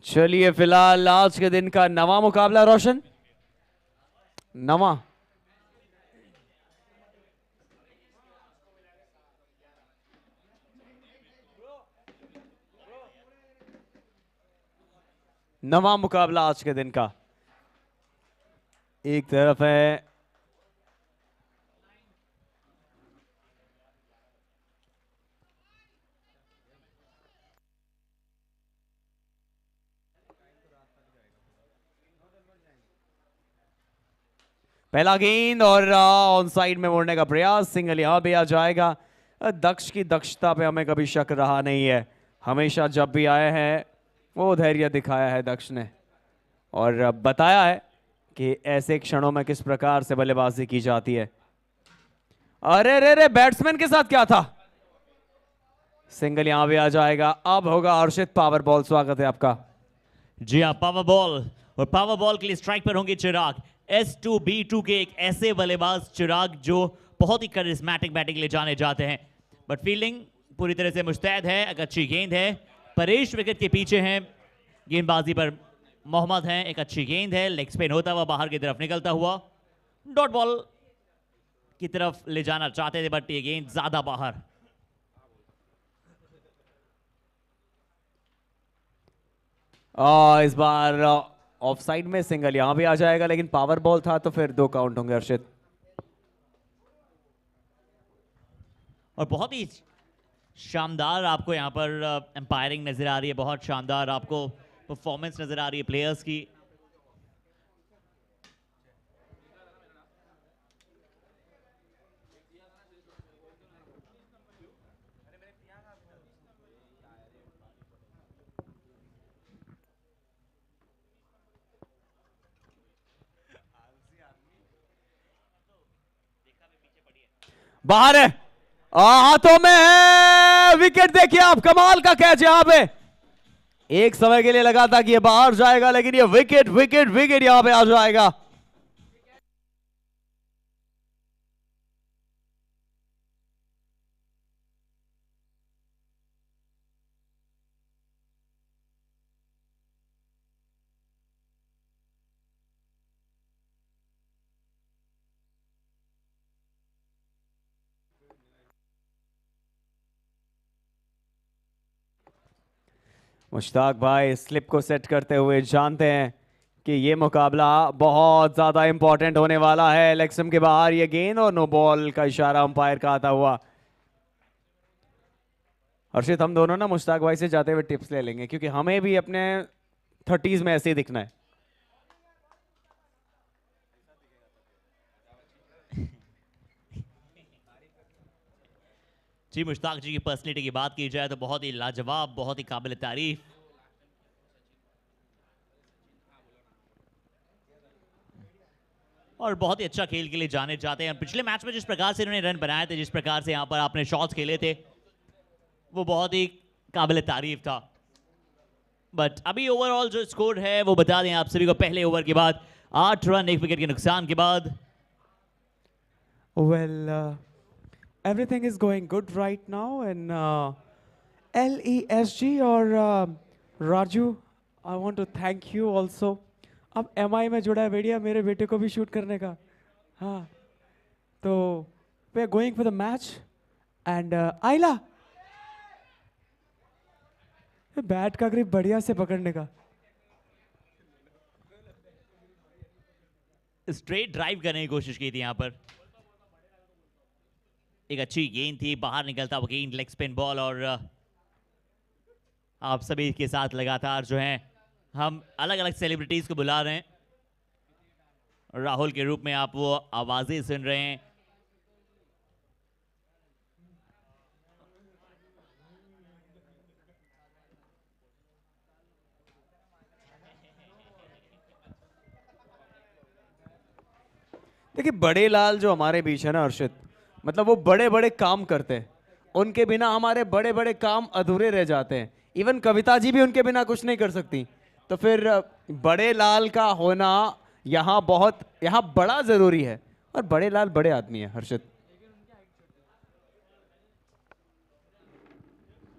चलिए फिलहाल आज के दिन का नवा मुकाबला रोशन नवा नवा मुकाबला आज के दिन का एक तरफ है पहला गेंद और ऑन साइड में मोड़ने का प्रयास। सिंगल यहां भी आ जाएगा। दक्ष की दक्षता पे हमें कभी शक रहा नहीं है। हमेशा जब भी आए हैं वो धैर्य दिखाया है दक्ष ने और बताया है कि ऐसे क्षणों में किस प्रकार से बल्लेबाजी की जाती है। अरे रे रे बैट्समैन के साथ क्या था। सिंगल यहां भी आ जाएगा। अब होगा हर्षित पावर बॉल। स्वागत है आपका। जी हाँ, पावर बॉल और पावर बॉल के लिए स्ट्राइक पर होंगे चिराग। S2B2 के एक ऐसे बल्लेबाज चिराग जो बहुत ही करिस्मेटिक बैटिंग ले जाने जाते हैं, बट फील्डिंग पूरी तरह से मुस्तैद है। एक अच्छी गेंद है। परेश विकेट के पीछे हैं। गेंदबाजी पर मोहम्मद हैं। एक अच्छी गेंद है। लेग स्पिन होता हुआ बाहर की तरफ निकलता हुआ डॉट बॉल की तरफ ले जाना चाहते थे, बट ये गेंद ज्यादा बाहर। इस बार ऑफ साइड में सिंगल यहां भी आ जाएगा, लेकिन पावर बॉल था तो फिर 2 काउंट होंगे हर्षित। और बहुत ही शानदार आपको यहाँ पर एम्पायरिंग नजर आ रही है। बहुत शानदार आपको परफॉर्मेंस नजर आ रही है प्लेयर्स की। बाहर है। हाथों में है। विकेट देखिए आप। कमाल का कैच यहां पे। एक समय के लिए लगा था कि ये बाहर जाएगा, लेकिन ये विकेट विकेट विकेट यहां पे आ जाएगा। मुश्ताक भाई स्लिप को सेट करते हुए जानते हैं कि ये मुकाबला बहुत ज्यादा इंपॉर्टेंट होने वाला है। लेग स्टंप के बाहर ये गेंद और नो बॉल का इशारा अंपायर का आता हुआ। हर्षित हम दोनों ना मुश्ताक भाई से जाते हुए टिप्स ले लेंगे, क्योंकि हमें भी अपने 30s में ऐसे ही दिखना है। जी, मुश्ताक जी की पर्सनैलिटी की बात की जाए तो बहुत ही लाजवाब, बहुत ही काबिल तारीफ। और बहुत ही अच्छा खेल के लिए जाने जाते हैं। पिछले मैच में जिस प्रकार से इन्होंने रन बनाए थे, जिस प्रकार से यहाँ पर आपने शॉट्स खेले थे, वो बहुत ही काबिल तारीफ था। बट अभी ओवरऑल जो स्कोर है वो बता दें आप सभी को। पहले ओवर के बाद 8 रन 1 विकेट के नुकसान के बाद। Well, everything is going good right now, and LESG or Raju, I want to thank you also. अब MI में जुड़ा है वीडियो मेरे बेटे को भी शूट करने का। हाँ, तो we are going for the match and आइला बैट का ग्रिप बढ़िया से पकड़ने का। स्ट्रेट ड्राइव करने की कोशिश की थी यहाँ पर। एक अच्छी गेंद थी, बाहर निकलता वो गेंद, लेग स्पिन बॉल। और आप सभी के साथ लगातार जो हैं हम अलग अलग सेलिब्रिटीज को बुला रहे हैं। राहुल के रूप में आप वो आवाजें सुन रहे हैं। देखिए बड़े लाल जो हमारे बीच है ना हर्षित, मतलब वो बड़े बड़े काम करते हैं। उनके बिना हमारे बड़े बड़े काम अधूरे रह जाते हैं। इवन कविता जी भी उनके बिना कुछ नहीं कर सकती। तो फिर बड़े लाल का होना यहाँ बड़ा जरूरी है। और बड़े लाल बड़े आदमी है हर्षित।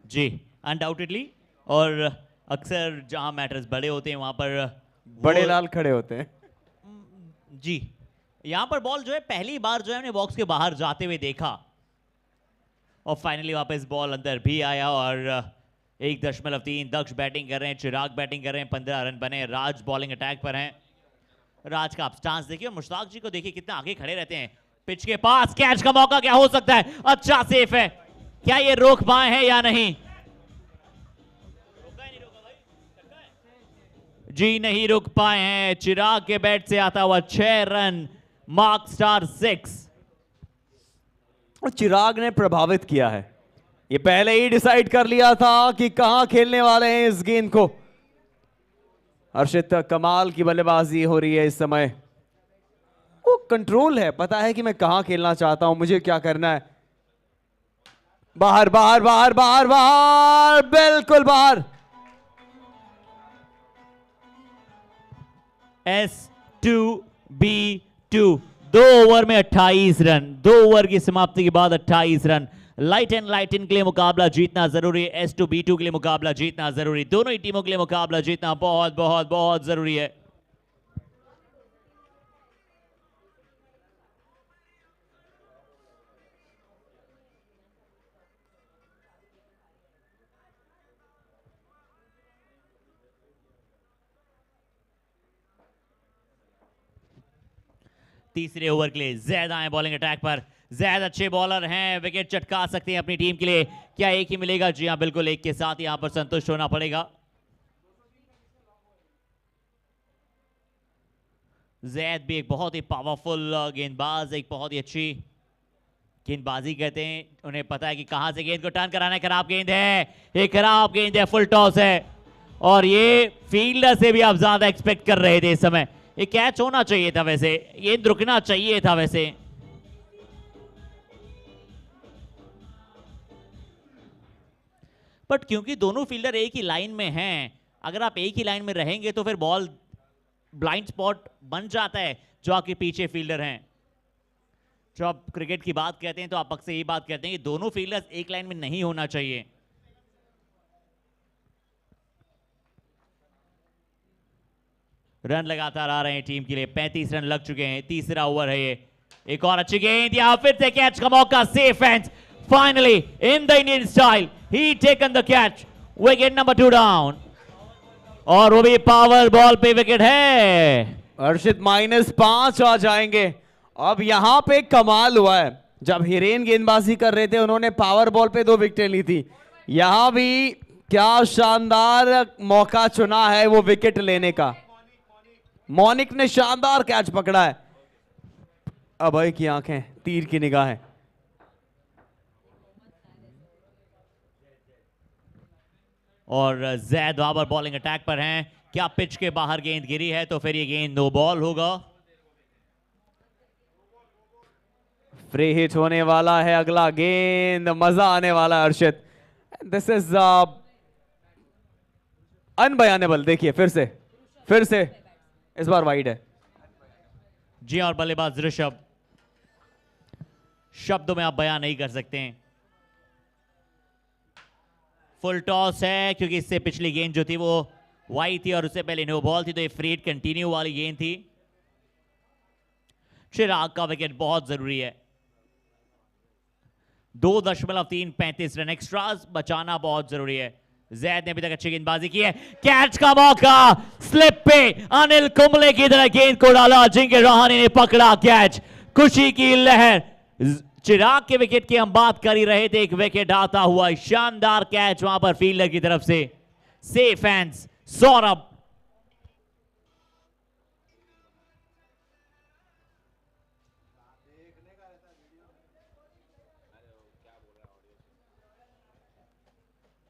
जी, अनडाउटेडली। और अक्सर जहां मैटर्स बड़े होते हैं वहां पर बड़े वो- लाल खड़े होते हैं। जी, यहां पर बॉल जो है पहली बार जो है हमने बॉक्स के बाहर जाते हुए देखा और फाइनली वापस बॉल अंदर भी आया और 1.3 दक्ष बैटिंग कर रहे हैं, चिराग बैटिंग कर रहे हैं, 15 रन बने, राज बॉलिंग अटैक पर हैं। राज का आप स्टांस देखिए और मुश्ताक जी को देखिए कितना आगे खड़े रहते हैं। पिच के पास कैच का मौका क्या हो सकता है, अच्छा सेफ है, क्या ये रोक पाए हैं या नहीं? जी नहीं रुक पाए हैं, चिराग के बैट से आता हुआ 6 रन, मार्क स्टार 6। और चिराग ने प्रभावित किया है, ये पहले ही डिसाइड कर लिया था कि कहां खेलने वाले हैं इस गेंद को। हर्षित, कमाल की बल्लेबाजी हो रही है इस समय, वो कंट्रोल है, पता है कि मैं कहां खेलना चाहता हूं, मुझे क्या करना है। बाहर बाहर बाहर बाहर बाहर, बिल्कुल बाहर। S2B2, 2 ओवर में 28 रन, 2 ओवर की समाप्ति के बाद 28 रन। लाइट एंड लाइटन के लिए मुकाबला जीतना जरूरी है, S2B2 के लिए मुकाबला जीतना जरूरी, दोनों ही टीमों के लिए मुकाबला जीतना बहुत बहुत बहुत जरूरी है। तीसरे ओवर के लिए जैद आए बॉलिंग अटैक पर। जैद अच्छे बॉलर हैं, विकेट चटका सकते हैं अपनी टीम के लिए। क्या एक ही मिलेगा? जी हां बिल्कुल, एक के साथ यहां पर संतुष्ट होना पड़ेगा। जैद भी एक बहुत ही पावरफुल गेंदबाज, एक बहुत ही अच्छी गेंदबाजी करते हैं, उन्हें पता है कि कहां से गेंद को टर्न कराना है। खराब गेंद है, ये खराब गेंद है, फुल टॉस है और ये फील्डर से भी आप ज्यादा एक्सपेक्ट कर रहे थे इस समय। ये कैच होना चाहिए था, वैसे ये रुकना चाहिए था वैसे। बट क्योंकि दोनों फील्डर एक ही लाइन में हैं, अगर आप एक ही लाइन में रहेंगे तो फिर बॉल ब्लाइंड स्पॉट बन जाता है जो आपके पीछे फील्डर हैं। जब आप क्रिकेट की बात कहते हैं तो आप अक्सर यही बात कहते हैं कि दोनों फील्डर्स एक लाइन में नहीं होना चाहिए। रन लगातार आ रहे हैं टीम के लिए, 35 रन लग चुके हैं, तीसरा ओवर है ये। एक और अच्छी गेंद, यहां फिर से कैच का मौका, safe and finally in the Indian style he taken the catch, wicket number 2 down और वो भी पावर बॉल पे विकेट है। हर्षित -5 आ जाएंगे। अब यहां पे कमाल हुआ है, जब हिरेन गेंदबाजी कर रहे थे उन्होंने पावर बॉल पे 2 विकेटें ली थी, यहां भी क्या शानदार मौका चुना है वो विकेट लेने का। मौनिक ने शानदार कैच पकड़ा है। अभय की आंखें तीर की निगाहें। और जैद वहां पर बॉलिंग अटैक पर हैं, क्या पिच के बाहर गेंद गिरी है तो फिर ये गेंद नो बॉल होगा। फ्री हिट होने वाला है अगला गेंद, मजा आने वाला है हर्षित। This is अनबयानेबल। देखिए फिर से इस बार वाइड है। जी और बल्लेबाज ऋषभ, शब्दों में आप बयान नहीं कर सकते हैं। फुल टॉस है क्योंकि इससे पिछली गेंद जो थी वो वाइड थी और उससे पहले नो बॉल थी, तो ये फ्री हिट कंटिन्यू वाली गेंद थी। चिराग का विकेट बहुत जरूरी है, 2.35 रन एक्स्ट्रास बचाना बहुत जरूरी है। जैद ने अभी तक अच्छी गेंदबाजी की है, कैच का मौका, स्लिप पे अनिल कुंबले की तरह गेंद को डाला, अजिंक्य रहाणे ने पकड़ा कैच, खुशी की लहर। चिराग के विकेट की हम बात कर ही रहे थे, एक विकेट आता हुआ, शानदार कैच वहां पर फील्डर की तरफ से, safe hands Saurabh.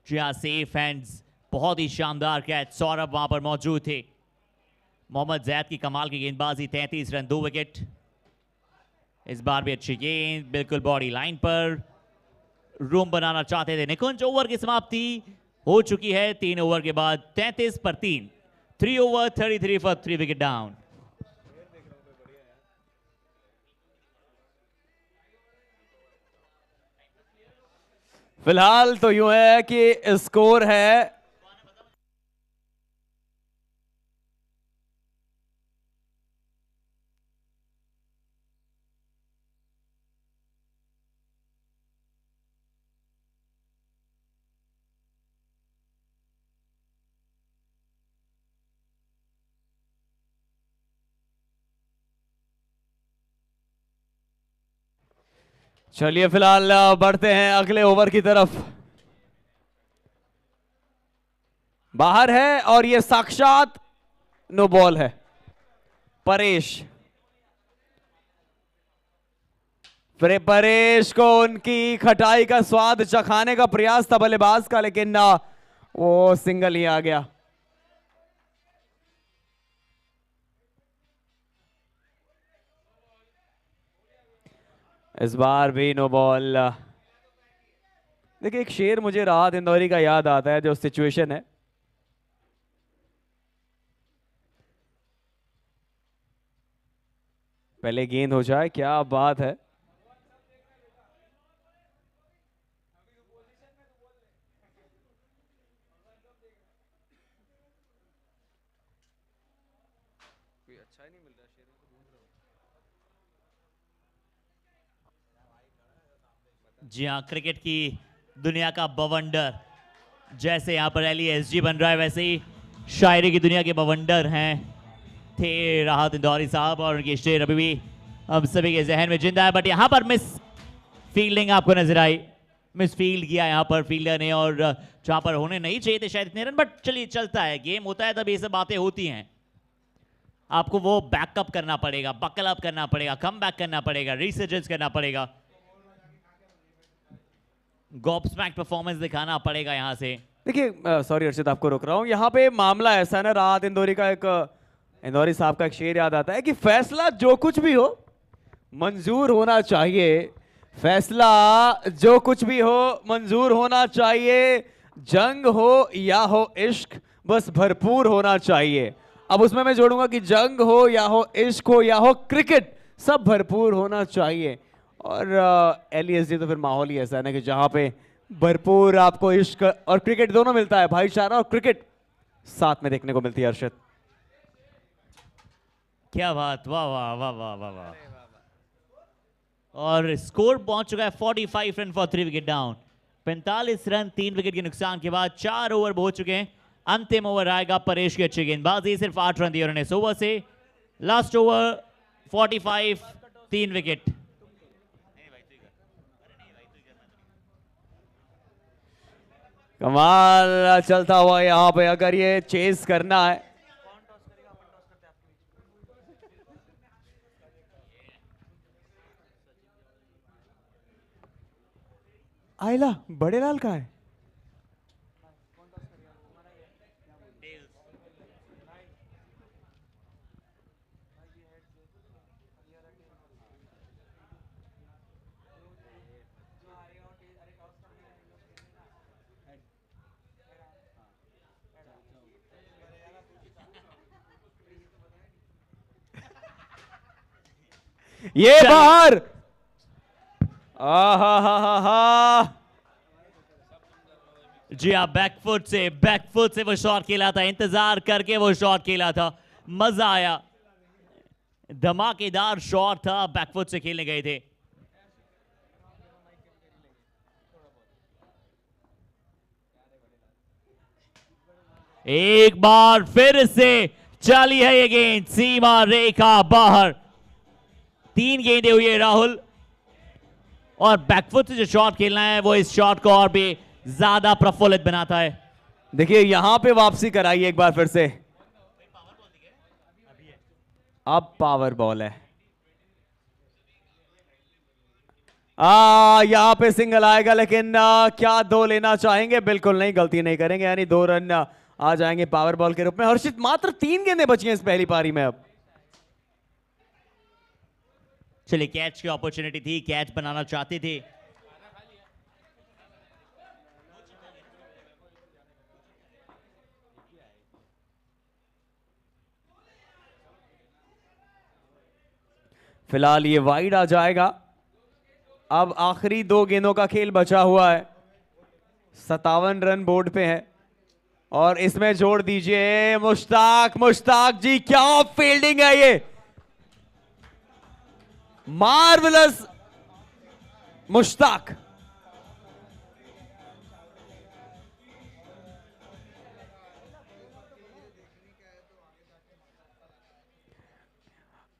Safe hands, बहुत ही शानदार कैच, सौरभ वहां पर मौजूद थे। मोहम्मद जैद की कमाल की गेंदबाजी, 33 रन 2 विकेट। इस बार भी अच्छी गेंद, बिल्कुल बॉडी लाइन पर, रूम बनाना चाहते थे निकुंज। ओवर की समाप्ति हो चुकी है 3 ओवर के बाद, 33 पर 3, 3 ओवर 33 फॉर 3 विकेट डाउन। फिलहाल तो यूं है कि स्कोर है चलिए फिलहाल बढ़ते हैं अगले ओवर की तरफ। बाहर है और ये साक्षात नो बॉल है। परेश, परेश को उनकी खटाई का स्वाद चखाने का प्रयास था बल्लेबाज का, लेकिन ना वो सिंगल ही आ गया। इस बार भी नो बॉल। देखिए एक शेर मुझे राहत इंदौरी का याद आता है, जो सिचुएशन है। पहले गेंद हो जाए, क्या बात है। जी हाँ, क्रिकेट की दुनिया का बवंडर, जैसे यहाँ पर एली एसजी बन रहा है, वैसे ही शायरी की दुनिया के बवंडर हैं थे राहत इंदौरी साहब, और उनकी शेर अभी भी हम सभी के जहन में जिंदा है। बट यहाँ पर मिस फील्डिंग आपको नजर आई, मिस फील्ड किया यहाँ पर फील्डर ने, और जहाँ पर होने नहीं चाहिए थे शायद इतने रन, बट चलिए चलता है, गेम होता है तब ये सब बातें होती हैं। आपको वो बैकअप करना पड़ेगा, बकल अप करना पड़ेगा, कम बैक करना पड़ेगा, रिसर्जेंस करना पड़ेगा, गॉब्समैक्ड परफॉर्मेंस दिखाना पड़ेगा यहां से। देखिए सॉरी अर्षित, आपको रोक रहा हूं। यहाँ पे मामला ऐसा है ना, राहत इंदौरी का एक इंदौरी साहब का एक शेर याद आता है कि फैसला जो कुछ भी हो मंजूर होना चाहिए। फैसला जो कुछ भी हो मंजूर होना चाहिए। जंग हो या हो इश्क, बस भरपूर होना चाहिए। अब उसमें मैं जोड़ूंगा कि जंग हो या हो इश्क हो या हो क्रिकेट, सब भरपूर होना चाहिए। और एलईएसडी तो फिर माहौल ही ऐसा है ना कि जहां पे भरपूर आपको इश्क और क्रिकेट दोनों मिलता है, भाईचारा और क्रिकेट साथ में देखने को मिलती है। अर्षद, क्या बात, वाह वाह वाह वाह वाह वाह। और स्कोर पहुंच चुका है 45 run for 3 wicket down. 45 run 3 wicket के नुकसान के बाद 4 ओवर हो चुके हैं। अंतिम ओवर आएगा परेश की अच्छी गेंदबाजी, सिर्फ 8 रन दिए उन्होंने इस ओवर से। Last over 45 3 wicket. कमाल चलता हुआ यहां पे, अगर ये चेस करना है। आयला बड़े लाल का है। ये बाहर, आहा हा हा हा। जी हाँ, बैकफुट से वो शॉट खेला था, इंतजार करके वो शॉट खेला था, मजा आया, धमाकेदार शॉट था, बैकफुट से खेलने गए थे। एक बार फिर से चली है ये गेंद, सीमा रेखा बाहर। 3 गेंदें हुई है राहुल, और बैकफुट से जो शॉट खेलना है वो इस शॉट को और भी ज्यादा प्रफुल्लित बनाता है। देखिए यहां पे वापसी कराई एक बार फिर से। अब पावर बॉल है। यहां पे सिंगल आएगा, लेकिन क्या 2 लेना चाहेंगे? बिल्कुल नहीं, गलती नहीं करेंगे, यानी 2 रन आ जाएंगे पावर बॉल के रूप में। हर्षित, मात्र 3 गेंदें बची हैं इस पहली पारी में। अब चलिए, कैच की अपॉर्चुनिटी थी, कैच बनाना चाहते थे। फिलहाल ये वाइड आ जाएगा। अब आखिरी 2 गेंदों का खेल बचा हुआ है। 57 रन बोर्ड पे है, और इसमें जोड़ दीजिए मुश्ताक जी, क्या फील्डिंग है ये, मार्वलस मुश्ताक।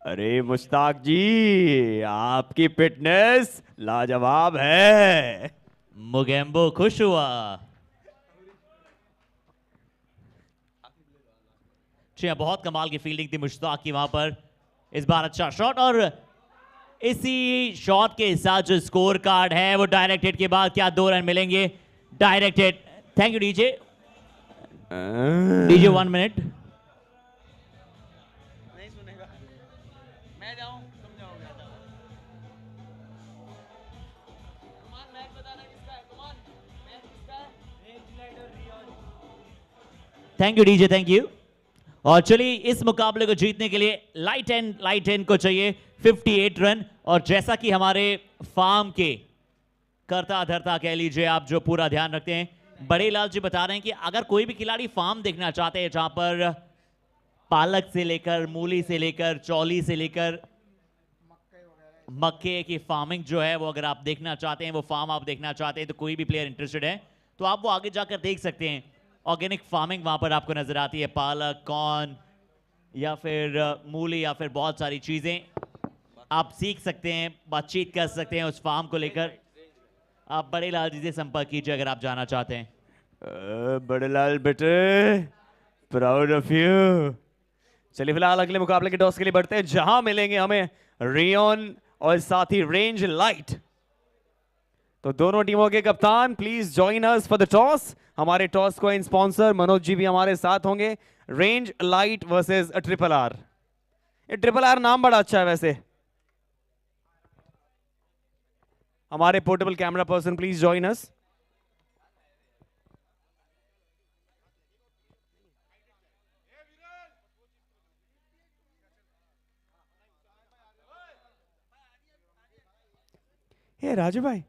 अरे मुश्ताक जी, आपकी फिटनेस लाजवाब है। मुगेम्बो खुश हुआ। जी हाँ, बहुत कमाल की फील्डिंग थी मुश्ताक की वहां पर। इस बार अच्छा शॉट, और इसी शॉट के साथ जो स्कोर कार्ड है वो डायरेक्ट हिट के बाद क्या 2 रन मिलेंगे। Direct hit. Thank you DJ. DJ 1 minute. नहीं सुनेगा। मैं जाऊं, तुम जाओगे। कमान मैच बताना किसका है, कमान मैच किसका है? Thank you DJ, thank you. और चलिए, इस मुकाबले को जीतने के लिए लाइट एंड को चाहिए 58 रन। और जैसा कि हमारे फार्म के करता धरता कह लीजिए आप, जो पूरा ध्यान रखते हैं, बड़े लाल जी बता रहे हैं कि अगर कोई भी खिलाड़ी फार्म देखना चाहते हैं जहां पर पालक से लेकर, मूली से लेकर, चौली से लेकर मक्के की फार्मिंग जो है वो अगर आप देखना चाहते हैं, वो फार्म आप देखना चाहते हैं, तो कोई भी प्लेयर इंटरेस्टेड है तो आप वो आगे जाकर देख सकते हैं। ऑर्गेनिक फार्मिंग वहां पर आपको नजर आती है, पालक, कॉर्न या फिर मूली या फिर बहुत सारी चीजें आप सीख सकते हैं, बातचीत कर सकते हैं उस फार्म को लेकर। आप बड़े लाल जी से संपर्क कीजिए अगर आप जाना चाहते हैं। बड़े लाल बेटे, प्राउड ऑफ यू। चलिए फिलहाल अगले मुकाबले के टॉस के लिए बढ़ते हैं, जहां मिलेंगे हमें रियोन और साथ ही रेंज लाइट। तो दोनों टीमों के कप्तान please join us for the toss. हमारे टॉस को स्पॉन्सर मनोज जी भी हमारे साथ होंगे। Range light versus triple R. ये ट्रिपल आर नाम बड़ा अच्छा है वैसे। हमारे portable camera person please join us. Hey Raju भाई,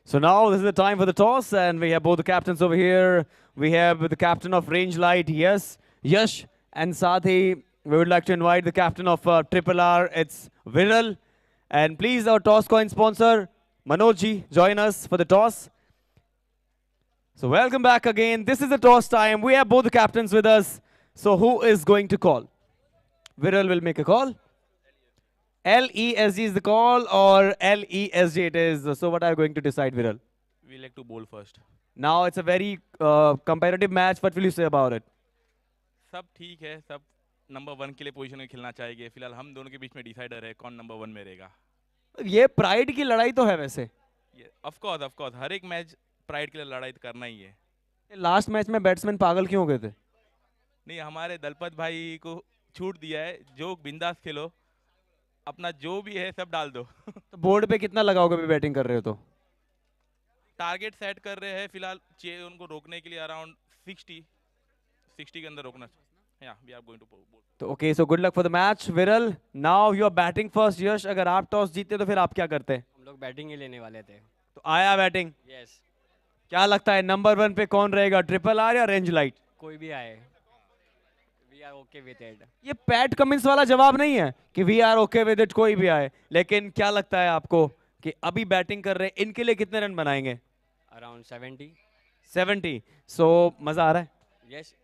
so now this is the time for the toss, and we have both the captains over here. We have the captain of Range Light, yes, Yash, and Sathi. We would like to invite the captain of Triple R, it's Viral. And please, our toss coin sponsor, Manoj ji, join us for the toss. So welcome back again. This is the toss time. We have both the captains with us. So who is going to call? Viral will make a call. LESG is the call, or LESG it is. So what are you going to decide, Viral? We like to bowl first. Now it's a very competitive match. What will you say about it? सब ठीक है, सब number 1 के लिए position में खेलना चाहेंगे। फिलहाल हम दोनों के बीच में डिसाइडर है कौन नंबर 1 में रहेगा। ये प्राइड की लड़ाई तो है वैसे। ये ऑफ कोर्स हर एक मैच प्राइड के लिए लड़ाई तो करना ही है। लास्ट मैच में बैट्समैन पागल क्यों हो गए थे? नहीं, हमारे दलपत भाई को छूट दिया है, जो बिंदास खेलो, अपना जो भी है सब डाल दो। तो बोर्ड पे कितना लगाओगे अभी बैटिंग कर रहे हो तो? टारगेट सेट कर रहे हैं फिलहाल, उनको रोकने के लिए अराउंड 60 के अंदर रोकना। Yeah, we are going to bowl. तो okay, so good luck for the match Viral. Now you are batting first. Yash, अगर आप टॉस जीतते तो फिर आप क्या करते? हम लोग बैटिंग ही लेने वाले थे। तो आया बैटिंग। यस। क्या लगता है नंबर 1 पे कौन रहेगा, ट्रिपल आर या रेंज लाइट? कोई भी आए, we are okay with it. ये पैट कमिंस वाला जवाब नहीं है कि we are okay with it, कोई भी आए। लेकिन क्या लगता है आपको कि अभी बैटिंग कर रहे हैं, इनके लिए कितने रन बनाएंगे? अराउंड 70। सो मजा आ रहा है? Yes.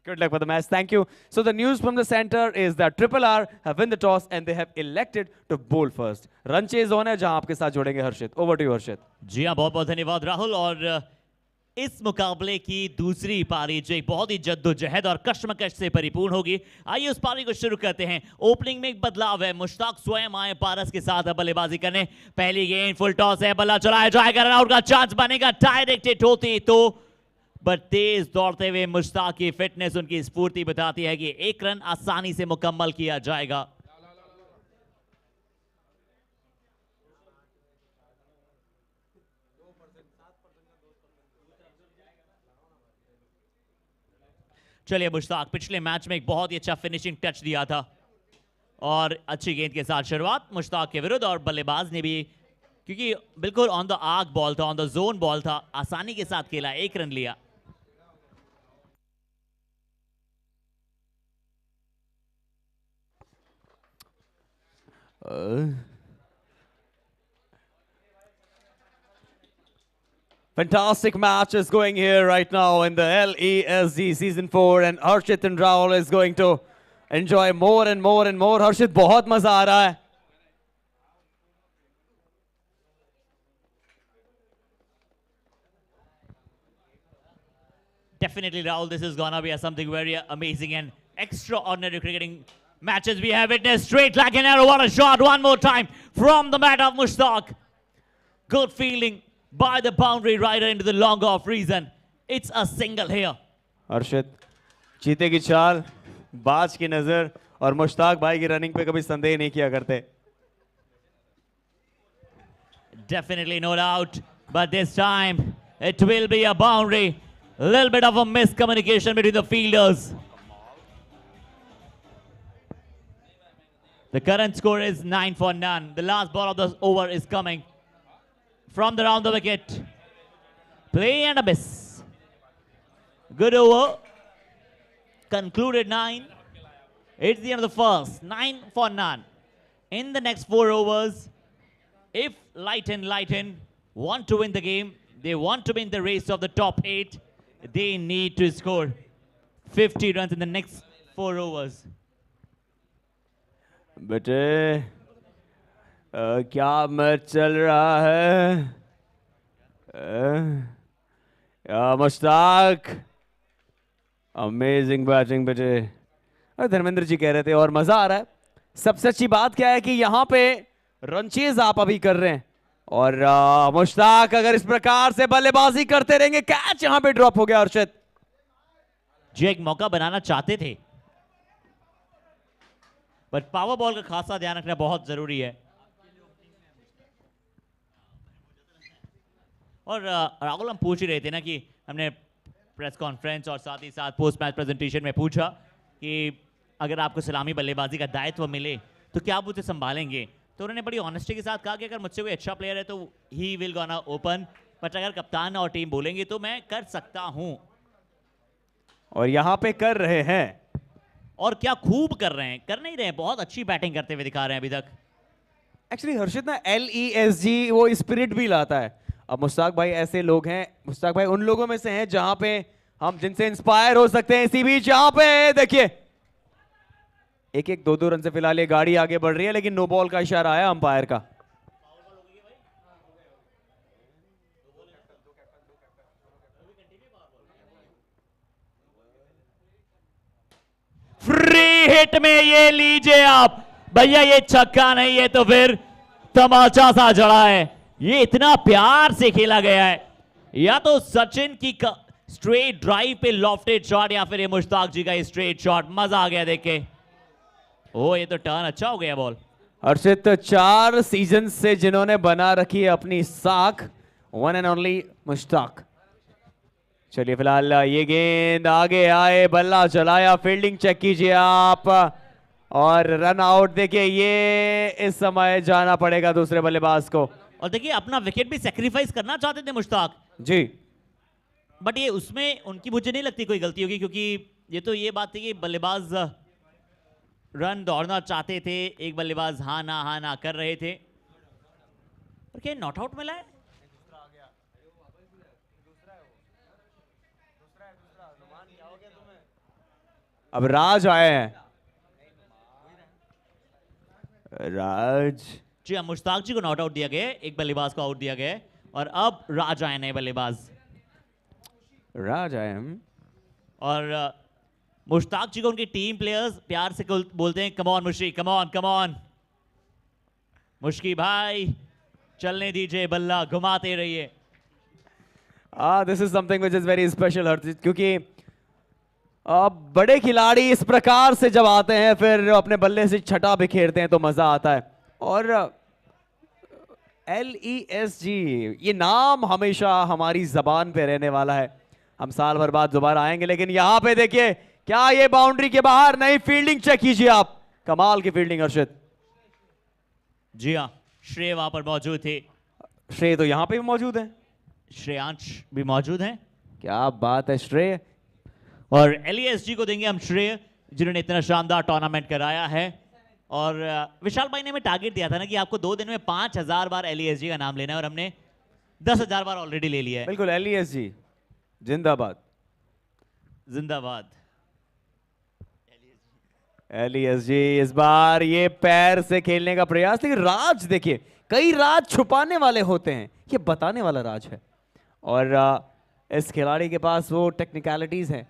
Good luck for the match. Thank you. So the news from the center is that Triple R have won the toss and they have elected to bowl first. Run chase on है, जहां आपके साथ जोड़ेंगे हर्षित। Over to you हर्षित। जी हाँ, बहुत बहुत धन्यवाद राहुल। और इस मुकाबले की दूसरी पारी जो एक बहुत ही जद्दोजहद और कश्मकश से परिपूर्ण होगी। आइए उस पारी को शुरू करते हैं। ओपनिंग में एक बदलाव है, मुश्ताक स्वयं आए पारस के साथ बल्लेबाजी करने। पहली गेंद फुल टॉस है, बल्ला चलाया जाएगा, रन आउट का चांस बनेगा। डायरेक्ट हिट होती तो, बट तेज दौड़ते हुए मुश्ताक की फिटनेस, उनकी स्फूर्ति बताती है कि एक रन आसानी से मुकम्मल किया जाएगा। चलिए, मुश्ताक पिछले मैच में एक बहुत ही अच्छा फिनिशिंग टच दिया था और अच्छी गेंद के साथ शुरुआत मुश्ताक के विरुद्ध, और बल्लेबाज ने भी, क्योंकि बिल्कुल ऑन द आर्क बॉल था, ऑन द जोन बॉल था, आसानी के साथ खेला, एक रन लिया। Fantastic match is going here right now in the LESG Season 4 and Harshit and Rahul is going to enjoy more and more and more. Harshit, बहुत मजा आ रहा है. Definitely, Rahul, this is gonna be something very amazing and extraordinary cricketing matches we have witnessed. Straight like an arrow, what a shot, one more time from the mat of Mushtaq. Good fielding by the boundary rider into the long off reason. It's a single here. हर्षित, चीते की चाल, बाज की नजर और मुश्ताक भाई की running पे कभी संदेह नहीं किया करते. Definitely, no doubt. But this time, it will be a boundary. A little bit of a miscommunication between the fielders. The current score is 9 for none. The last ball of the over is coming from the round the wicket. Play and a miss. Good over. Concluded 9. It's the end of the first. 9 for none. In the next 4 overs, if Lighten want to win the game, they want to win the race of the top 8, they need to score 50 runs in the next 4 overs. बेटे क्या match चल रहा है? Mushtaq, amazing batting बेटे. धर्मेंद्र जी कह रहे थे और मजा आ रहा है. सबसे अच्छी बात क्या है कि यहाँ पे रनचेज आप अभी कर रहे हैं और मुश्ताक अगर इस प्रकार से बल्लेबाजी करते रहेंगे, कैच यहां पे ड्रॉप हो गया. हर्षित जो एक मौका बनाना चाहते थे, बट पावर बॉल का खासा ध्यान रखना बहुत जरूरी है. और राहुल, हम पूछ ही रहे थे ना कि हमने प्रेस कॉन्फ्रेंस और साथ ही साथ पोस्ट मैच प्रेजेंटेशन में पूछा कि अगर आपको सलामी बल्लेबाजी का दायित्व मिले तो क्या आप उसे संभालेंगे. तो उन्होंने बड़ी ऑनेस्टी के साथ कहा कि अगर मुझसे कोई अच्छा प्लेयर है तो he will gonna open, but अगर कप्तान और टीम बोलेंगे तो मैं कर सकता हूं. और यहां पे कर रहे हैं और क्या खूब कर रहे हैं, कर नहीं रहे हैं, बहुत अच्छी बैटिंग करते हुए दिखा रहे हैं अभी तक. एक्चुअली हर्षित ना LESG वो स्पिरिट भी लाता है. अब मुश्ताक भाई ऐसे लोग हैं, मुश्ताक भाई उन लोगों में से हैं जहां पे हम जिनसे इंस्पायर हो सकते हैं. इसी बीच यहां पे देखिए 1-1 2-2 रन से फिलहाल ये गाड़ी आगे बढ़ रही है, लेकिन नो बॉल का इशारा आया अंपायर का. फ्री हिट में ये लीजिए आप भैया, ये छक्का नहीं है तो फिर तमाचा सा जड़ा है. ये इतना प्यार से खेला गया है, या तो सचिन की स्ट्रेट ड्राइव पे लॉफ्टेड शॉट या फिर ये मुश्ताक जी का स्ट्रेट शॉट. मजा आ गया देख के. ओ ये तो टर्न अच्छा हो गया बॉल. हर्षित 4 सीजन से जिन्होंने बना रखी है अपनी साख, वन एंड ओनली मुश्ताक. चलिए फिलहाल ये गेंद आगे आए, बल्ला चलाया, फील्डिंग चेक कीजिए आप और रन आउट. देखिए ये इस समय जाना पड़ेगा दूसरे बल्लेबाज को. और देखिए अपना विकेट भी सेक्रीफाइस करना चाहते थे मुश्ताक जी, बट ये उसमें उनकी मुझे नहीं लगती कोई गलती होगी, क्योंकि ये तो ये बात थी कि बल्लेबाज रन दौड़ना चाहते थे, एक बल्लेबाज हाँ ना कर रहे थे. और क्या नॉट आउट मिला है? अब राज आए हैं. राज जी हाँ, मुश्ताक जी को नॉट आउट दिया गया है, एक बल्लेबाज को आउट दिया गया है और अब राज आए नए बल्लेबाज. राज आए हम. और मुश्ताक जी को उनके टीम प्लेयर्स प्यार से बोलते हैं, कम ऑन मुश्की, कम ऑन मुश्की भाई, चलने दीजिए, बल्ला घुमाते रहिए. This is something which is very special Harshit, क्योंकि बड़े खिलाड़ी इस प्रकार से जब आते हैं फिर अपने बल्ले से छटा बिखेरते हैं तो मजा आता है. और LESG ये नाम हमेशा हमारी जबान पे रहने वाला है. हम साल भर बाद दोबारा आएंगे, लेकिन यहां पे देखिए क्या ये बाउंड्री के बाहर नहीं. फील्डिंग चेक कीजिए आप, कमाल की फील्डिंग हर्षित. जी हाँ, श्रेय वहां पर मौजूद थे. श्रेय तो यहां पे भी मौजूद है, श्रेयांश भी मौजूद हैं. क्या बात है श्रेय. और LESG को देंगे हम श्रेय, जिन्होंने इतना शानदार टूर्नामेंट कराया है. और विशाल भाई ने हमें टारगेट दिया था ना कि आपको 2 दिन में 5000 बार LESG का नाम लेना है, और हमने 10,000 बार ऑलरेडी ले लिया है। बिल्कुल, एलियस जी जिंदाबाद। जिंदाबाद। एलियस जी इस बार ये पैर से खेलने का प्रयास, लेकिन राज देखिए, कई राज छुपाने वाले होते हैं, ये बताने वाला राज है। और इस खिलाड़ी के पास वो टेक्निकलिटीज हैं,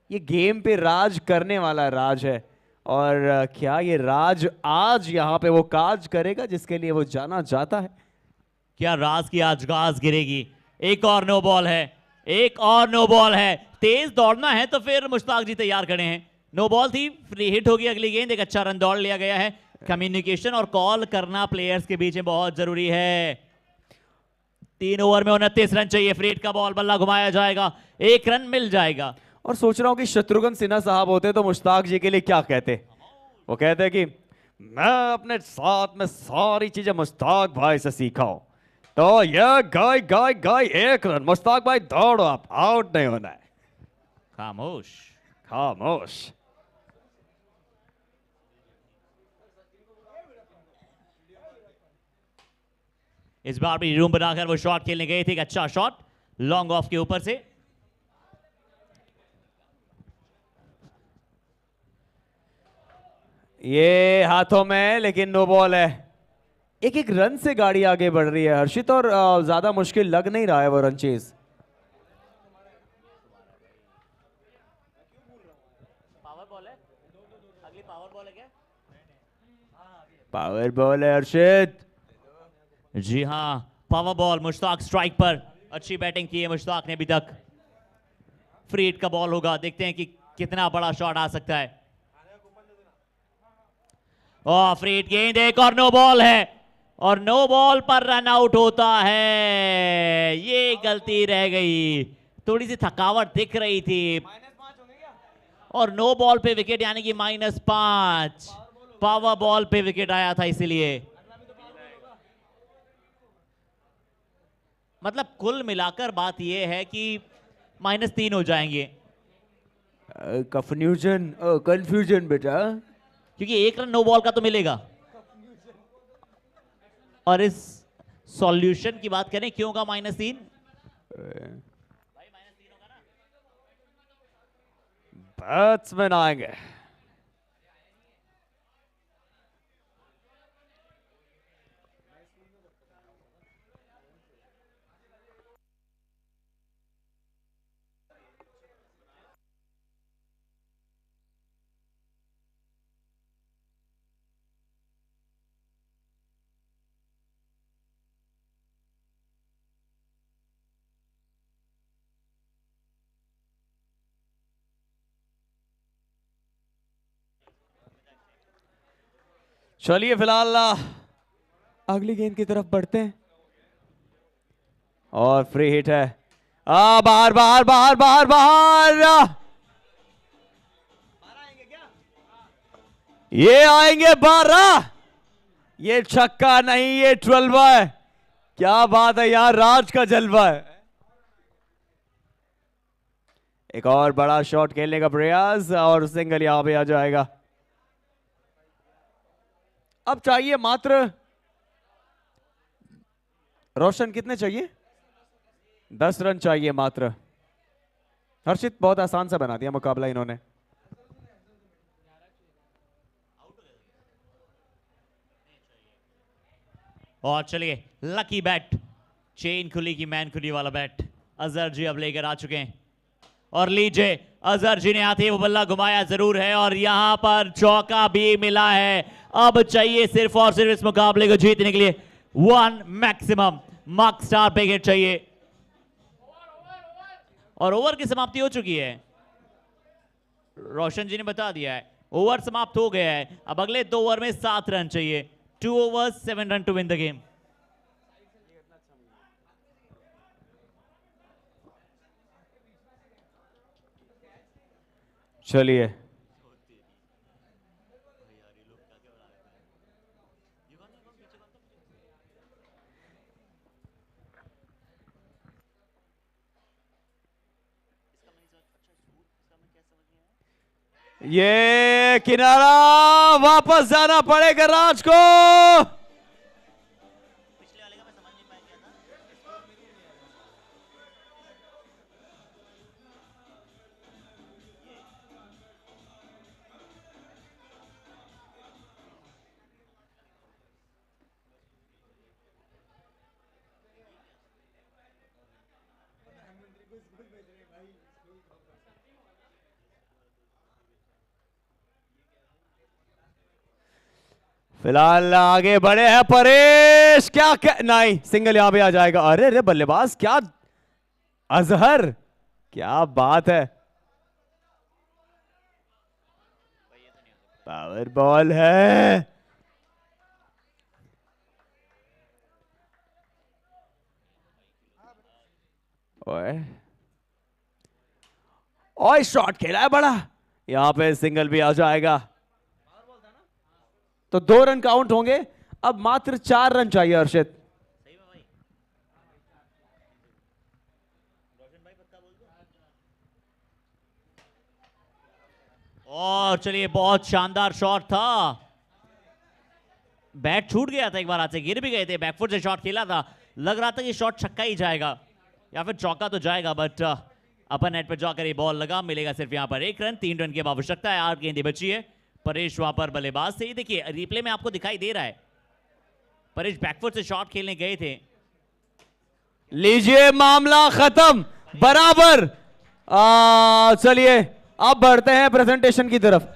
ये गेम पे राज करने वाला राज है। और क्या ये राज आज यहाँ पे वो काज करेगा जिसके लिए वो जाना जाता है? क्या राज की आज गाज गिरेगी? एक और नो बॉल है, एक और नो बॉल है। तेज दौड़ना है तो फिर मुश्ताक जी तैयार खड़े हैं। नो बॉल थी, फ्री हिट होगी अगली गेंद, एक अच्छा रन दौड़ लिया गया है। कम्युनिकेशन और कॉल करना प्लेयर्स के बीच में बहुत जरूरी है। 3 ओवर में 29 रन चाहिए। फ्री हिट का बॉल, बल्ला घुमाया जाएगा, 1 रन मिल जाएगा। और सोच रहा हूं कि शत्रुघ्न सिन्हा साहब होते तो मुश्ताक जी के लिए क्या कहते? वो कहते कि मैं अपने साथ में सारी चीजें मुश्ताक भाई से सीखा हूं, तो ये गाय गाय गाय 1 रन, मुश्ताक भाई दौड़ो, आप आउट नहीं होना है। खामोश। खामोश। इस बार भी रूम बनाकर वो शॉट खेलने गए थे, एक अच्छा शॉट लॉन्ग ऑफ के ऊपर से। ये हाथों में, लेकिन नो बॉल है। एक एक रन से गाड़ी आगे बढ़ रही है हर्षित, और ज्यादा मुश्किल लग नहीं रहा है वो रन चेज। पावर बॉल है, अगली पावर बॉल है क्या? पावर बॉल है हर्षित। जी हाँ, पावर बॉल। मुश्ताक स्ट्राइक पर, अच्छी बैटिंग की है मुश्ताक ने अभी तक। फ्री हिट का बॉल होगा, देखते हैं कि कितना बड़ा शॉट आ सकता है। और फ्री हिट गेंद, एक और नो बॉल है, और नो बॉल पर रन आउट होता है। ये गलती रह गई, थोड़ी सी थकावट दिख रही थी। और नो बॉल पे विकेट, यानी कि -5। पावर बॉल पे विकेट आया था, इसीलिए मतलब कुल मिलाकर बात यह है कि -3 हो जाएंगे। कंफ्यूजन बेटा, क्योंकि 1 रन नो बॉल का तो मिलेगा। और इस सॉल्यूशन की बात करें, क्यों का -3? बैट्समैन आएंगे। चलिए फिलहाल अगली गेंद की तरफ बढ़ते हैं। और फ्री हिट है, बाहर बाहर बाहर बाहर बाहर, ये आएंगे 12। ये छक्का नहीं, ये 12 है। क्या बात है, यार राज का जलवा है। एक और बड़ा शॉट खेलने का प्रयास, और सिंगल यहां पे आ जाएगा। अब चाहिए मात्र, रोशन कितने चाहिए? 10 रन चाहिए मात्र। हर्षित बहुत आसान सा बना दिया मुकाबला इन्होंने। और चलिए, लकी बैट, चेन खुली की मैन खुली वाला बैट अजहर जी अब लेकर आ चुके हैं। और लीजिए, अजहर जी ने आते वो बल्ला घुमाया जरूर है, और यहां पर चौका भी मिला है। अब चाहिए सिर्फ और सिर्फ इस मुकाबले को जीतने के लिए 1 मैक्सिमम मार्क स्टार विकेट चाहिए। और ओवर की समाप्ति हो चुकी है, रोशन जी ने बता दिया है, ओवर समाप्त हो गया है। अब अगले 2 ओवर में 7 रन चाहिए। 2 overs 7 run to win the game. चलिए, ये किनारा वापस जाना पड़ेगा राज को। फिलहाल आगे बढ़े हैं परेश, क्या नहीं, सिंगल यहां पे आ जाएगा। अरे अरे बल्लेबाज क्या, अजहर क्या बात है, पावर बॉल है। ओए ओए शॉट खेला है बड़ा, यहां पे सिंगल भी आ जाएगा। तो 2 रन काउंट होंगे, अब मात्र 4 रन चाहिए हर्षित। और चलिए बहुत शानदार शॉट था, बैट छूट गया था, एक बार हाथ से गिर भी गए थे, बैकफुट से शॉट खेला था, लग रहा था कि शॉट छक्का ही जाएगा या फिर चौका तो जाएगा, बट अपर नेट पर जाकर ये बॉल लगा, मिलेगा सिर्फ यहां पर 1 रन। 3 रन की अब आवश्यकता है, 8 गेंदें बची है। परेश वहां पर बल्लेबाज से, देखिए रिप्ले में आपको दिखाई दे रहा है परेश बैकफुट से शॉट खेलने गए थे। लीजिए मामला खत्म, बराबर। चलिए अब बढ़ते हैं प्रेजेंटेशन की तरफ।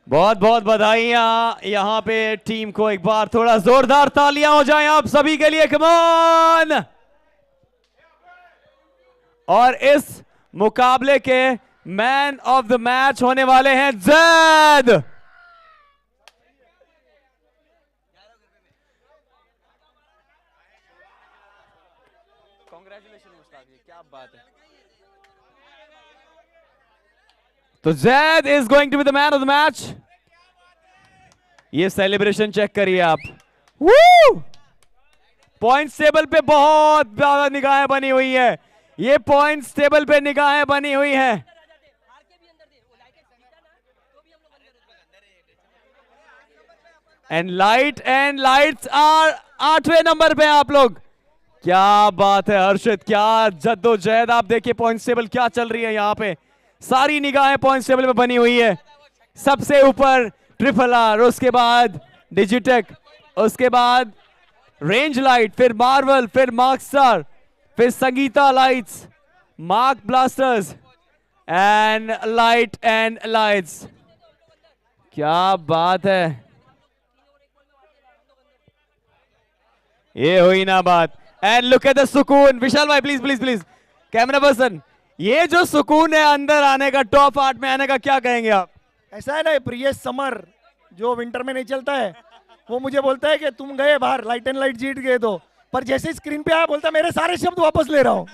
बहुत बहुत बधाइयां यहां पे टीम को, एक बार थोड़ा जोरदार तालियां हो जाएं आप सभी के लिए, कम ऑन। और इस मुकाबले के मैन ऑफ द मैच होने वाले हैं जैद। कांग्रेचुलेशन मुश्ताक जी, क्या बात है। तो Zaid is going to be the man of the match. ये सेलिब्रेशन चेक करिए आप, पॉइंट्स टेबल पे बहुत ज्यादा निगाहें बनी हुई है, ये पॉइंट्स टेबल पे निगाहें बनी हुई है। एंड लाइट्स आर 8वें नंबर पे आप लोग, क्या बात है हर्षित, क्या जद्दोजहद। आप देखिए पॉइंट्स टेबल क्या चल रही है यहाँ पे, सारी निगाहें पॉइंट्स टेबल में बनी हुई है। सबसे ऊपर ट्रिपल आर, उसके बाद डिजिटेक, उसके बाद रेंज लाइट, फिर मार्वल, फिर मार्क स्टार, फिर Sangeeta lights, mark blasters and lights. क्या बात है, ये हुई ना बात। एंड लुक एट द सुकून, विशाल भाई please please please, camera person, ये जो सुकून है अंदर आने का, टॉप 8 में आने का, क्या कहेंगे आप? ऐसा है ना, प्रियस समर जो विंटर में नहीं चलता है, वो मुझे बोलता है कि तुम गए बाहर, लाइट एंड लाइट जीत गए, तो पर जैसे स्क्रीन पे आया बोलता मेरे सारे शब्द वापस ले रहा हूं।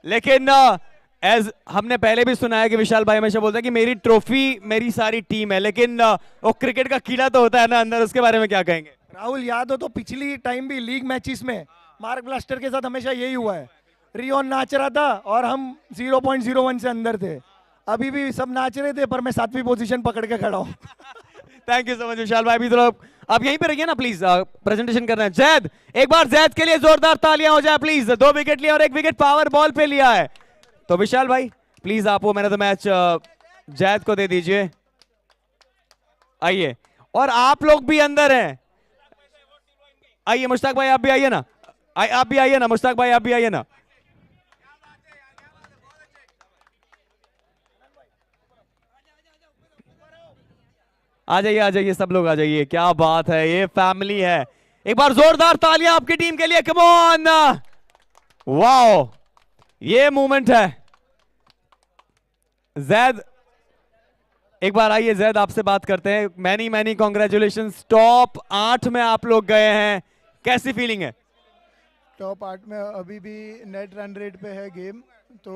लेकिन एज हमने पहले भी सुना है कि विशाल भाई हमेशा बोलता है कि मेरी ट्रॉफी मेरी सारी टीम है, लेकिन वो क्रिकेट का कीड़ा तो होता है ना अंदर, उसके बारे में क्या कहेंगे? राहुल याद हो तो पिछली टाइम भी लीग मैचेस में मार्क ब्लास्टर के साथ हमेशा यही हुआ है, रियोन नाच रहा था और हम 0.01 से अंदर थे, अभी भी सब नाच रहे थे पर मैं 7वीं पोजीशन पकड़ के खड़ा हूँ। थैंक यू सो मच विशाल भाई, भी तो आप यहीं पे रहिए ना प्लीज, प्रेजेंटेशन कर रहे हैं। जैद, एक बार जैद के लिए जोरदार तालियां हो जाए प्लीज, 2 विकेट लिया और 1 विकेट पावर बॉल पे लिया है। तो विशाल भाई प्लीज आप वो man of the match Zaid को दे दीजिए। आइए, और आप लोग भी अंदर हैं, आइए मुश्ताक भाई आप भी आइए ना, आप भी आइए ना मुश्ताक भाई, आप भी आइए ना। आ जाइए सब लोग आ जाइए, क्या बात है, ये फैमिली है। एक बार जोरदार तालियां आपकी टीम के लिए, कम ऑन। वाओ, ये मूवमेंट है। जैद, एक बार आइए जैद, आपसे बात करते हैं। मैनी कॉन्ग्रेचुलेशंस, टॉप 8 में आप लोग गए हैं, कैसी फीलिंग है? टॉप 8 में अभी भी नेट रन रेट पे है गेम, तो